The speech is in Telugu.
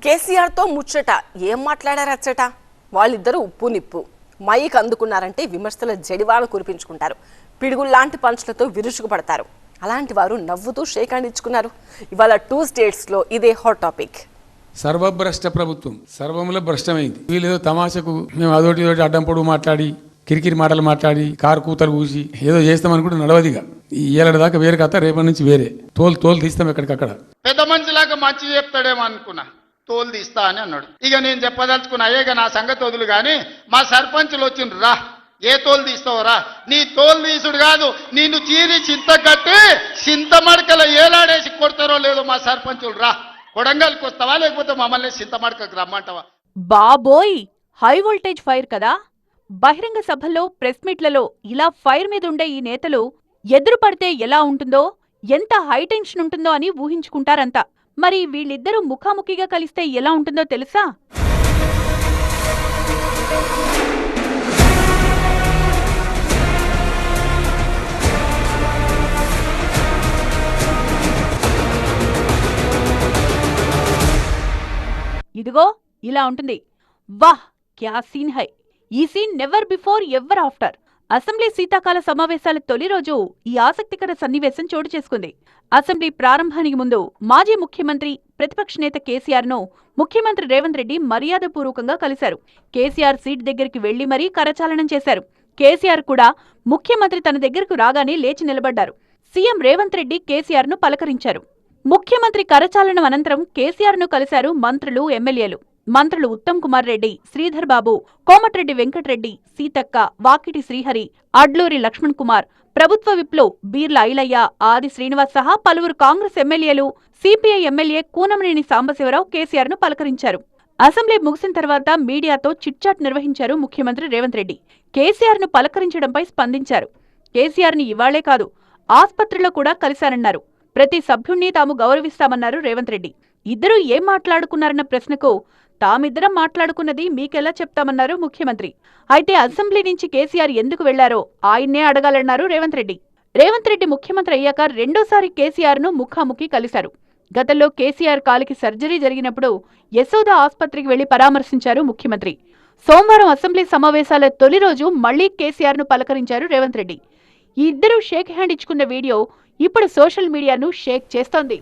కేసీఆర్తో ముచ్చట ఏం మాట్లాడారచ్చట? వాళ్ళిద్దరూ ఉప్పు నిప్పు. మైక్ అందుకున్నారంటే విమర్శల జడివాన కురిపించుకుంటారు. పిడుగుల్లాంటి పంచులతో విరుచుకుపడతారు. అలాంటి వారు నవ్వుతూ షేక్ హ్యాండ్ ఇచ్చుకున్నారు. ఇవాళ 2 స్టేట్స్లో ఇదే హాట్ టాపిక్. సర్వభ్రష్ట ప్రభుత్వం సర్వంలో భ్రష్టమైంది. వీళ్ళు తమాషకు మేము అదోటి అడ్డం పొడుగు మాట్లాడి కిరికిరి మాటలు మాట్లాడి కారు కూతలు కూసి ఏదో చేస్తామనుకుంటే నడవదిగా. ఈ ఏళ్ళ దాకా వేరే కథ, రేపటి నుంచి వేరే తోలు తీస్తాం ఎక్కడికక్కడ. పెద్ద మనిషిలాగా మంచి చెప్తాడేమో అనుకున్నా, తోలు తీస్తా అని అన్నాడు. ఇక నేను చెప్పదలుచుకున్నా, అయ్యేగా నా సంగతి వదులు కానీ మా సర్పంచులు వచ్చిండ్రు, రా ఏ తోలు తీస్తావురా, నీ తోలు తీసుడు కాదు నిన్ను చీరి చింత కట్టి చింత మడకల ఏలాడేసి కొడతారో లేదో మా సర్పంచులు, రా కొడంగల్కి వస్తావా లేకపోతే మమ్మల్ని చింత మడకకు రమ్మంటావా? బాబోయ్, హై వోల్టేజ్ ఫైర్ కదా. బహిరంగ సభల్లో, ప్రెస్ మీట్లలో ఇలా ఫైర్ మీద ఉండే ఈ నేతలు ఎదురు పడితే ఎలా ఉంటుందో, ఎంత హై టెన్షన్ ఉంటుందో అని ఊహించుకుంటారంతా. మరి వీళ్ళిద్దరూ ముఖాముఖిగా కలిస్తే ఎలా ఉంటుందో తెలుసా? ఇదిగో ఇలా ఉంటుంది. వాహ్ క్యా సీన్ హై. ఈ scene never before ever after. Assembly శీతాకాల సమావేశాల తొలి రోజు ఈ ఆసక్తికర సన్నివేశం చోటు చేసుకుంది. అసెంబ్లీ ప్రారంభానికి ముందు మాజీ ముఖ్యమంత్రి, ప్రతిపక్ష నేత కేసీఆర్ ను ముఖ్యమంత్రి రేవంత్ రెడ్డి మర్యాదపూర్వకంగా కలిశారు. కేసీఆర్ సీట్ దగ్గరికి వెళ్లి మరీ కరచాలనం చేశారు. కేసీఆర్ కూడా ముఖ్యమంత్రి తన దగ్గరకు రాగానే లేచి నిలబడ్డారు. సీఎం రేవంత్ రెడ్డి కేసీఆర్ ను పలకరించారు. ముఖ్యమంత్రి కరచాలనం అనంతరం కేసీఆర్ ను కలిశారు మంత్రులు, ఎమ్మెల్యేలు. మంత్రులు ఉత్తమ్ కుమార్ రెడ్డి, శ్రీధర్ బాబు, కోమటిరెడ్డి వెంకటరెడ్డి, సీతక్క, వాకిటి శ్రీహరి, అడ్లూరి లక్ష్మణ్ కుమార్, ప్రభుత్వ విప్లో బీర్ల ఐలయ్య, ఆది శ్రీనివాస్ సహా పలువురు కాంగ్రెస్ ఎమ్మెల్యేలు, సిపిఐ ఎమ్మెల్యే కూనంనేని సాంబశివరావు కేసీఆర్ ను పలకరించారు. అసెంబ్లీ ముగిసిన తర్వాత మీడియాతో చిట్చాట్ నిర్వహించారు ముఖ్యమంత్రి రేవంత్ రెడ్డి. కేసీఆర్ ను పలకరించడంపై స్పందించారు. కేసీఆర్ ని ఇవాళ్లే కాదు, ఆస్పత్రిలో కూడా కలిశారన్నారు. ప్రతి సభ్యుణ్ణి తాము గౌరవిస్తామన్నారు రేవంత్ రెడ్డి. ఇద్దరూ ఏం మాట్లాడుకున్నారన్న ప్రశ్నకు తామిద్దరం మాట్లాడుకున్నది మీకెలా చెప్తామన్నారు ముఖ్యమంత్రి. అయితే అసెంబ్లీ నుంచి కేసీఆర్ ఎందుకు వెళ్లారో ఆయన్నే అడగాలన్నారు రేవంత్ రెడ్డి. రేవంత్ రెడ్డి ముఖ్యమంత్రి అయ్యాక రెండోసారి కేసీఆర్ ను ముఖాముఖి కలిశారు. గతంలో కేసీఆర్ కాలికి సర్జరీ జరిగినప్పుడు యశోద ఆస్పత్రికి వెళ్లి పరామర్శించారు ముఖ్యమంత్రి. సోమవారం అసెంబ్లీ సమావేశాల తొలి రోజు మళ్లీ కేసీఆర్ ను పలకరించారు రేవంత్ రెడ్డి. ఈ ఇద్దరూ షేక్ హ్యాండ్ ఇచ్చుకున్న వీడియో ఇప్పుడు సోషల్ మీడియాను షేక్ చేస్తోంది.